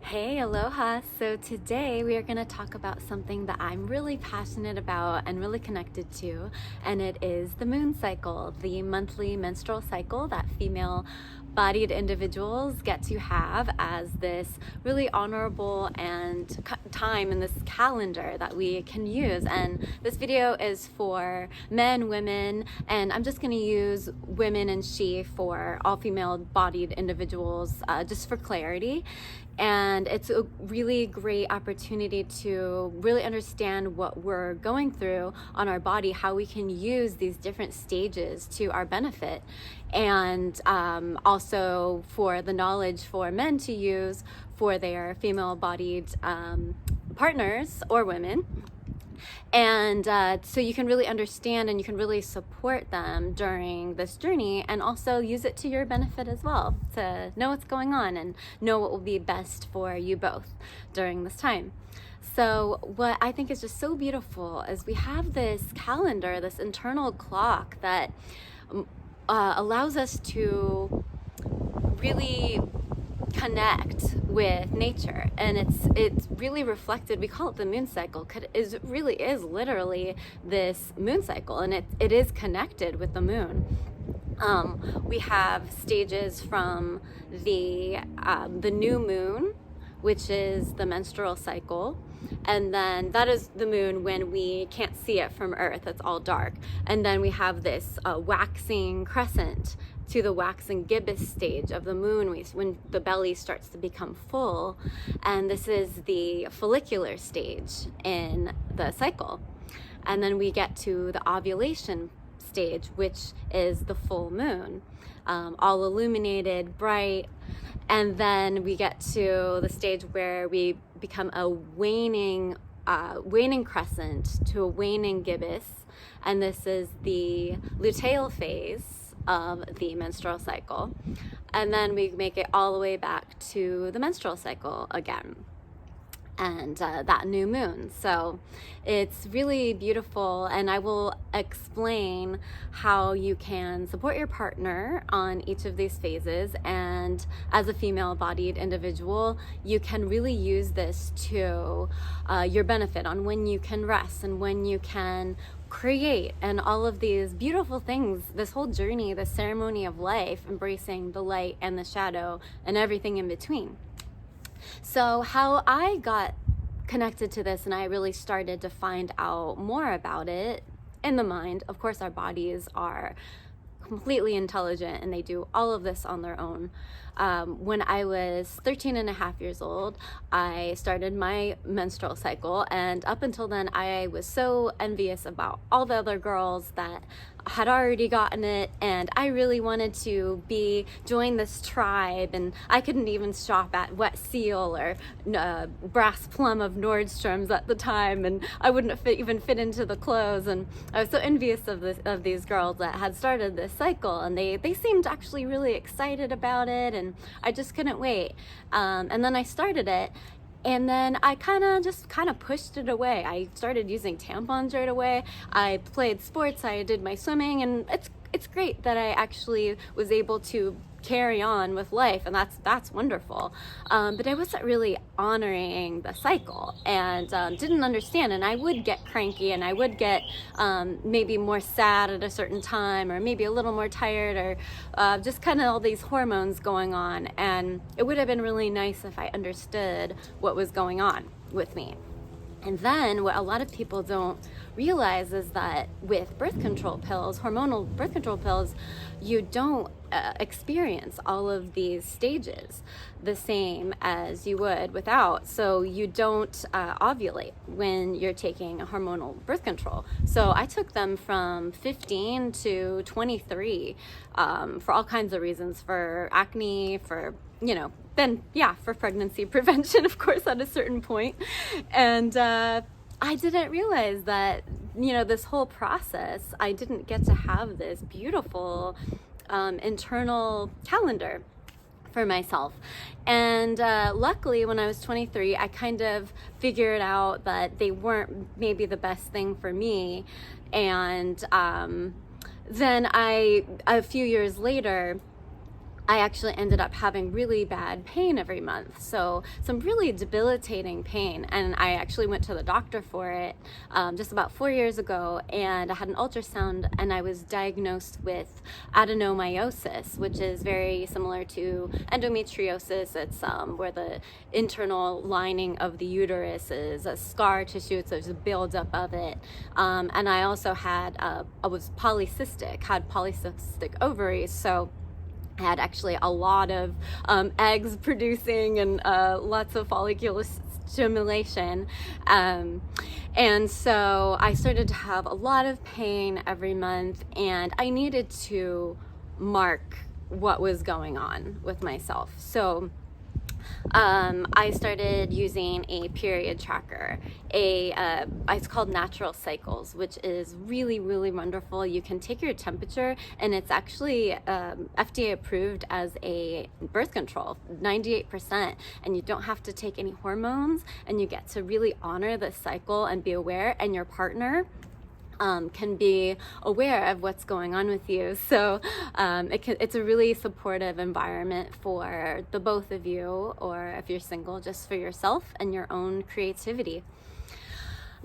Hey, aloha. So today we are going to talk about something that I'm really passionate about and really connected to, and it is the moon cycle, the monthly menstrual cycle that female bodied individuals get to have as this really honorable and time in this calendar that we can use. And this video is for men, women, and I'm just going to use women and she for all female bodied individuals just for clarity. And it's a really great opportunity to really understand what we're going through on our body, how we can use these different stages to our benefit, and also for the knowledge for men to use for their female-bodied partners or women. And so you can really understand and you can really support them during this journey, and also use it to your benefit as well, to know what's going on and know what will be best for you both during this time. So what I think is just so beautiful is we have this calendar, this internal clock that allows us to really connect with nature, and it's really reflected. We call it the moon cycle because it really is literally this moon cycle, and it is connected with the moon. We have stages from the new moon, which is the menstrual cycle, and then that is the moon when we can't see it from Earth, it's all dark. And then we have this waxing crescent to the waxing gibbous stage of the moon, when the belly starts to become full, and this is the follicular stage in the cycle. And then we get to the ovulation stage, which is the full moon, all illuminated, bright. And then we get to the stage where we become a waning crescent to a waning gibbous, and this is the luteal phase of the menstrual cycle. And then we make it all the way back to the menstrual cycle again, and that new moon. So it's really beautiful, and I will explain how you can support your partner on each of these phases. And as a female bodied individual, you can really use this to your benefit on when you can rest and when you can create, and all of these beautiful things, this whole journey, the ceremony of life, embracing the light and the shadow and everything in between. So how I got connected to this, and I really started to find out more about it in the mind. Of course, our bodies are completely intelligent and they do all of this on their own. When I was 13 and a half years old, I started my menstrual cycle, and up until then I was so envious about all the other girls that had already gotten it, and I really wanted to join this tribe, and I couldn't even shop at Wet Seal or Brass Plum of Nordstrom's at the time, and I wouldn't even fit into the clothes. And I was so envious of these girls that had started this cycle, and they seemed actually really excited about it, and I just couldn't wait. And then I started it, and then I kind of pushed it away. I started using tampons right away. I played sports, I did my swimming, and it's great that I actually was able to carry on with life, and that's wonderful. But I wasn't really honoring the cycle, and didn't understand, and I would get cranky, and I would get maybe more sad at a certain time, or maybe a little more tired, or just kind of all these hormones going on. And it would have been really nice if I understood what was going on with me. And then what a lot of people don't realize is that with birth control pills, hormonal birth control pills, you don't experience all of these stages the same as you would without. So you don't ovulate when you're taking a hormonal birth control. So I took them from 15 to 23 for all kinds of reasons, for acne, for for pregnancy prevention, of course, at a certain point. And I didn't realize that, this whole process, I didn't get to have this beautiful internal calendar for myself. And luckily, when I was 23, I kind of figured out that they weren't maybe the best thing for me. And then a few years later, I actually ended up having really bad pain every month. So some really debilitating pain. And I actually went to the doctor for it just about 4 years ago, and I had an ultrasound and I was diagnosed with adenomyosis, which is very similar to endometriosis. It's where the internal lining of the uterus is a scar tissue, so there's a buildup of it. And I also had, I was polycystic, had polycystic ovaries. So I had actually a lot of eggs producing and lots of follicular stimulation. And so I started to have a lot of pain every month, and I needed to mark what was going on with myself. So I started using a period tracker. It's called Natural Cycles, which is really, really wonderful. You can take your temperature, and it's actually FDA approved as a birth control, 98%, and you don't have to take any hormones, and you get to really honor the cycle and be aware, and your partner can be aware of what's going on with you. So it's a really supportive environment for the both of you, or if you're single, just for yourself and your own creativity.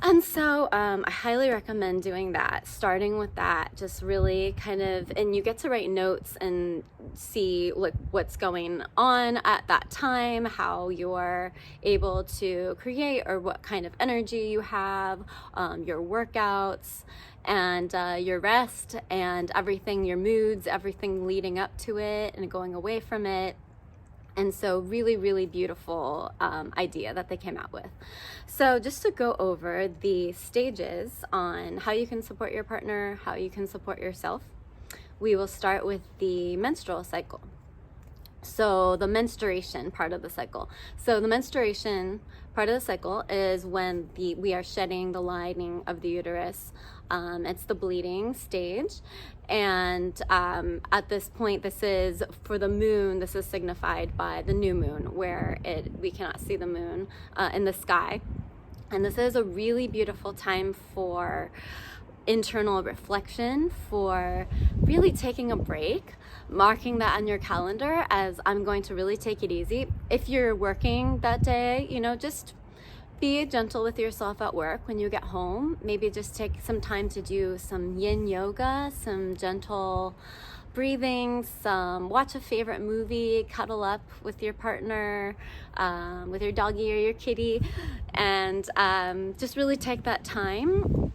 And so I highly recommend doing that, starting with that, just really kind of, and you get to write notes and see what's going on at that time, how you're able to create, or what kind of energy you have, your workouts, and your rest, and everything, your moods, everything leading up to it and going away from it. And so really, really beautiful idea that they came out with. So just to go over the stages on how you can support your partner, how you can support yourself, we will start with the menstrual cycle. So the menstruation part of the cycle. So the menstruation part of the cycle is when we are shedding the lining of the uterus. It's the bleeding stage. And at this point, this is for the moon, this is signified by the new moon, where we cannot see the moon in the sky. And this is a really beautiful time for internal reflection, for really taking a break, marking that on your calendar as I'm going to really take it easy. If you're working that day, just be gentle with yourself at work. When you get home, maybe just take some time to do some yin yoga, some gentle breathing, watch a favorite movie, cuddle up with your partner, with your doggy or your kitty, and just really take that time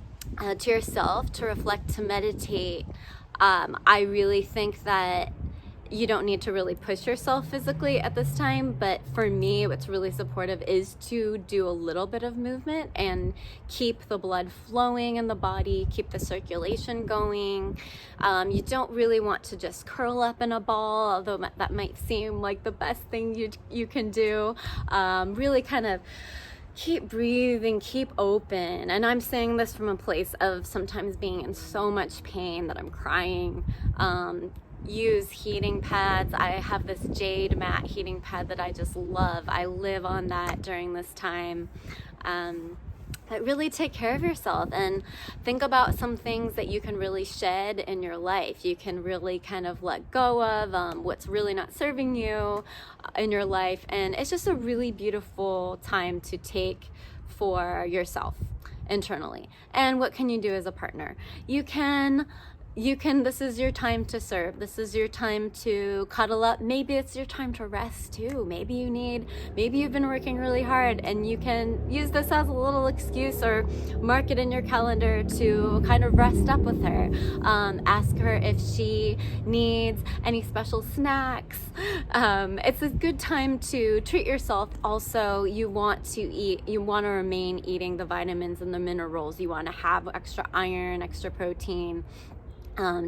to yourself, to reflect, to meditate. I really think that you don't need to really push yourself physically at this time, but for me, what's really supportive is to do a little bit of movement and keep the blood flowing in the body, keep the circulation going. You don't really want to just curl up in a ball, although that might seem like the best thing you can do. Really kind of keep breathing, keep open. And I'm saying this from a place of sometimes being in so much pain that I'm crying. Use heating pads. I have this jade mat heating pad that I just love. I live on that during this time. But really take care of yourself and think about some things that you can really shed in your life. You can really kind of let go of what's really not serving you in your life. And it's just a really beautiful time to take for yourself internally. And what can you do as a partner? You can, this is your time to serve. This is your time to cuddle up. Maybe it's your time to rest too. Maybe you've been working really hard, and you can use this as a little excuse, or mark it in your calendar to kind of rest up with her. Ask her if she needs any special snacks. It's a good time to treat yourself. Also, you want to remain eating the vitamins and the minerals. You want to have extra iron, extra protein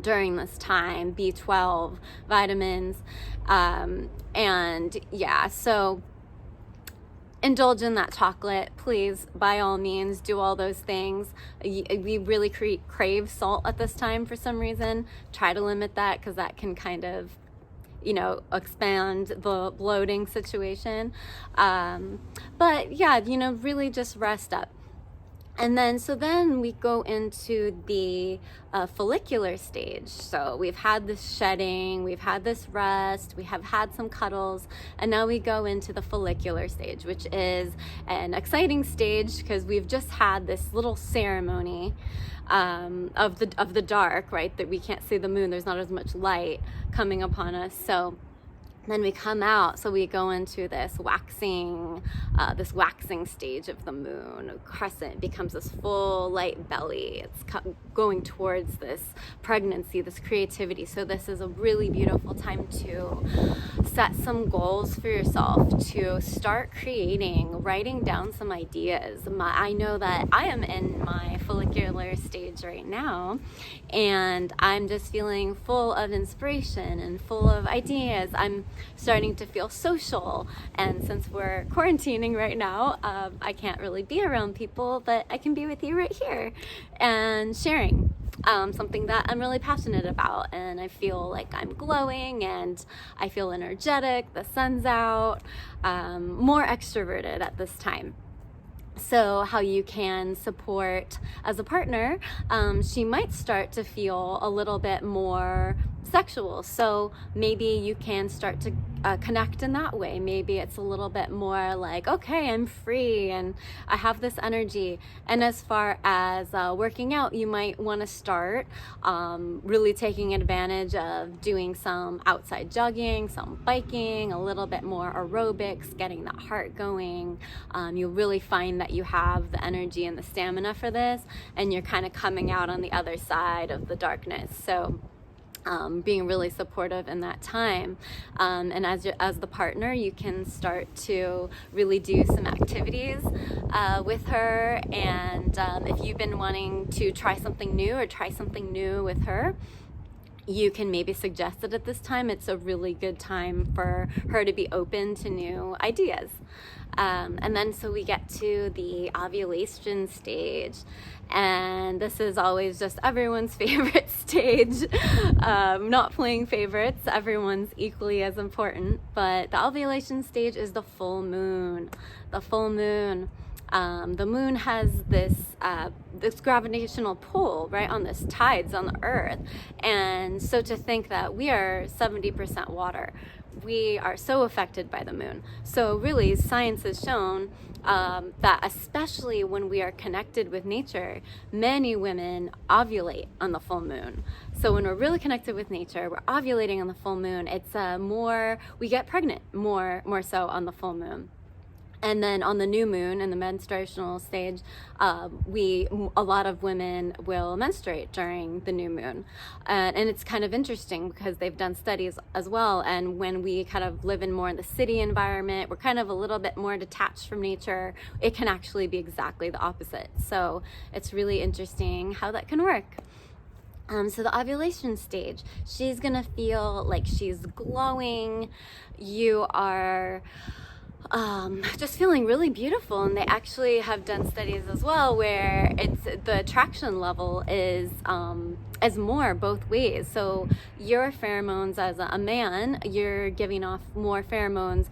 during this time, B12, vitamins, and yeah, so indulge in that chocolate, please, by all means, do all those things. We really crave salt at this time for some reason. Try to limit that, because that can kind of expand the bloating situation. But yeah, really just rest up. And then we go into the follicular stage. So we've had this shedding, we've had this rest, we have had some cuddles, and now we go into the follicular stage, which is an exciting stage because we've just had this little ceremony of the dark, right? That we can't see the moon. There's not as much light coming upon us. So then we come out, so we go into this waxing stage of the moon. Crescent becomes this full light belly. It's going towards this pregnancy, this creativity. So this is a really beautiful time to set some goals for yourself, to start creating, writing down some ideas. I know that I am in my follicular stage right now, and I'm just feeling full of inspiration and full of ideas. I'm starting to feel social, and since we're quarantining right now, I can't really be around people, but I can be with you right here and sharing something that I'm really passionate about, and I feel like I'm glowing and I feel energetic, the sun's out, more extroverted at this time. So how you can support as a partner, she might start to feel a little bit more sexual. So maybe you can start to connect in that way. Maybe it's a little bit more like, okay, I'm free and I have this energy. And as far as working out, you might want to start really taking advantage of doing some outside jogging, some biking, a little bit more aerobics, getting that heart going. You'll really find that you have the energy and the stamina for this, and you're kind of coming out on the other side of the darkness. So being really supportive in that time, and as the partner, you can start to really do some activities with her. And if you've been wanting to try something new with her, you can maybe suggest it at this time. It's a really good time for her to be open to new ideas. And then so we get to the ovulation stage, and this is always just everyone's favorite stage. Not playing favorites, everyone's equally as important, but the ovulation stage is the full moon. The full moon. The moon has this gravitational pull, right, on this tides on the earth. And so to think that we are 70% water, we are so affected by the moon. So really, science has shown that especially when we are connected with nature, many women ovulate on the full moon. So when we're really connected with nature, we're ovulating on the full moon. It's we get pregnant more so on the full moon. And then on the new moon, in the menstruational stage, a lot of women will menstruate during the new moon. And it's kind of interesting because they've done studies as well. And when we kind of live in more in the city environment, we're kind of a little bit more detached from nature. It can actually be exactly the opposite. So it's really interesting how that can work. So the ovulation stage, she's gonna feel like she's glowing. You are just feeling really beautiful, and they actually have done studies as well where the attraction level is more both ways. So your pheromones, as a man, you're giving off more pheromones.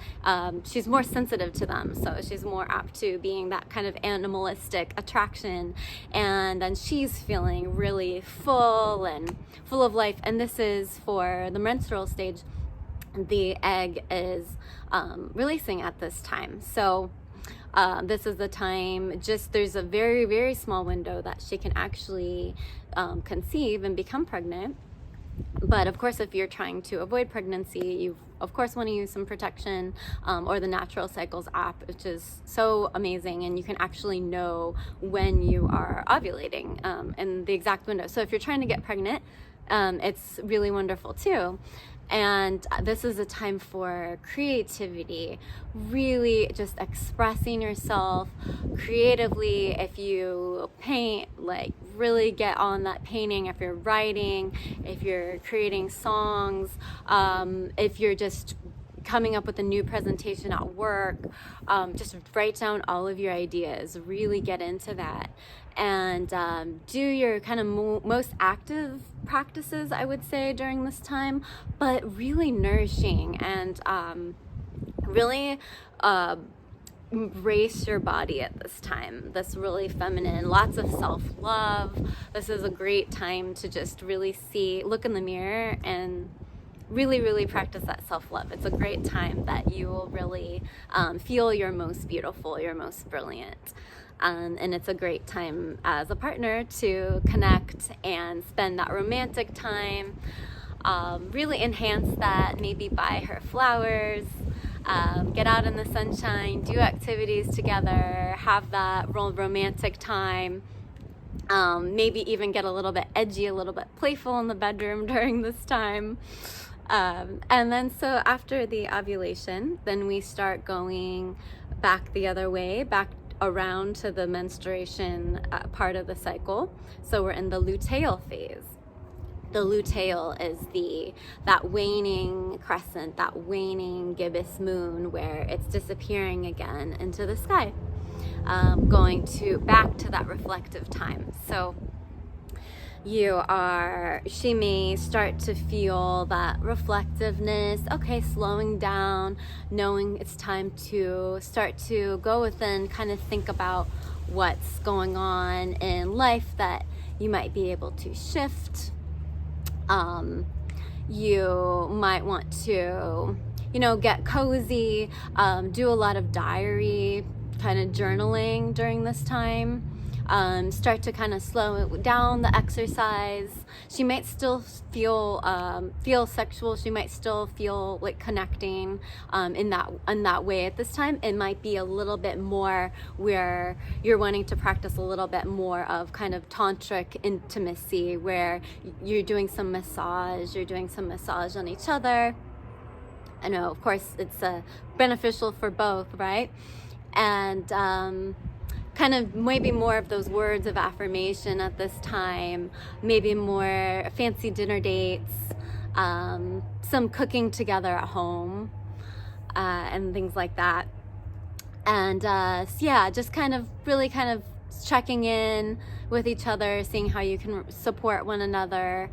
She's more sensitive to them, so she's more apt to being that kind of animalistic attraction, and then she's feeling really full of life. And this is for the menstrual stage. The egg is releasing at this time. So this is the time, there's a very, very small window that she can actually conceive and become pregnant. But of course, if you're trying to avoid pregnancy, you of course want to use some protection, or the Natural Cycles app, which is so amazing, and you can actually know when you are ovulating in the exact window. So if you're trying to get pregnant, it's really wonderful too. And this is a time for creativity, really just expressing yourself creatively. If you paint, like really get on that painting. If you're writing, if you're creating songs, if you're just coming up with a new presentation at work, just write down all of your ideas, really get into that. And do your kind of most active practices, I would say, during this time, but really nourishing and really embrace your body at this time, this really feminine, lots of self-love. This is a great time to just really look in the mirror and really practice that self-love. It's a great time that you will really feel your most beautiful, your most brilliant. And it's a great time as a partner to connect and spend that romantic time. Really enhance that, maybe buy her flowers, get out in the sunshine, do activities together, have that romantic time. Maybe even get a little bit edgy, a little bit playful in the bedroom during this time. And then so after the ovulation, then we start going back the other way, back around to the menstruation part of the cycle. So we're in the luteal phase. The luteal is that waning crescent, that waning gibbous moon, where it's disappearing again into the sky, going back to that reflective time. So she may start to feel that reflectiveness, okay, slowing down, knowing it's time to start to go within, kind of think about what's going on in life that you might be able to shift. You might want to, get cozy, do a lot of diary, kind of journaling during this time. Start to kind of slow down the exercise. She might still feel sexual. She might still feel like connecting in that way at this time. It might be a little bit more where you're wanting to practice a little bit more of kind of tantric intimacy, where you're doing some massage. You're doing some massage on each other. I know, of course, it's beneficial for both, right? And kind of maybe more of those words of affirmation at this time, maybe more fancy dinner dates, some cooking together at home, and things like that. And just really checking in with each other, seeing how you can support one another,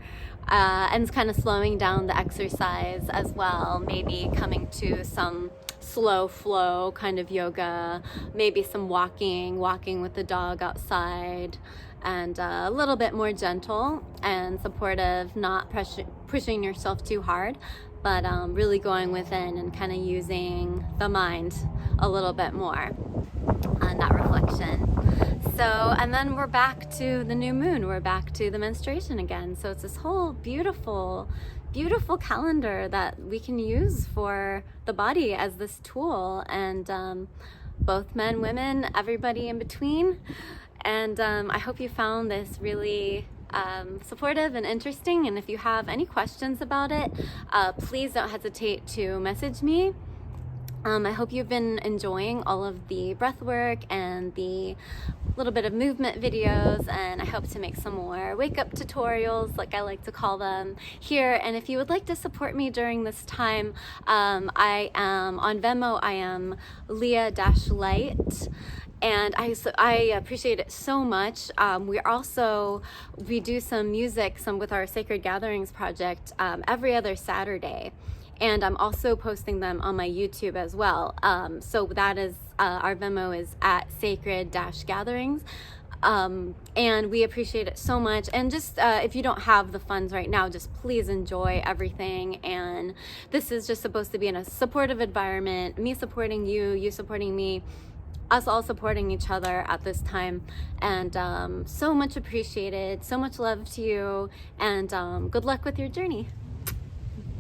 and kind of slowing down the exercise as well, maybe coming to some slow flow kind of yoga, maybe some walking with the dog outside, and a little bit more gentle and supportive, not pushing yourself too hard, but really going within and kind of using the mind a little bit more on that reflection. So, and then we're back to the new moon, we're back to the menstruation again. So it's this whole beautiful calendar that we can use for the body as this tool, and both men, women, everybody in between. And I hope you found this really supportive and interesting. And if you have any questions about it, please don't hesitate to message me. I hope you've been enjoying all of the breath work and the little bit of movement videos, and I hope to make some more wake up tutorials, like I like to call them, here. And if you would like to support me during this time, I am on Venmo. I am Leah-Light. And I appreciate it so much. We do some music, with our Sacred Gatherings project every other Saturday. And I'm also posting them on my YouTube as well. So that is, our Venmo is at sacred-gatherings. And we appreciate it so much. And just if you don't have the funds right now, just please enjoy everything. And this is just supposed to be in a supportive environment, me supporting you, you supporting me, us all supporting each other at this time. And so much appreciated, so much love to you, and good luck with your journey.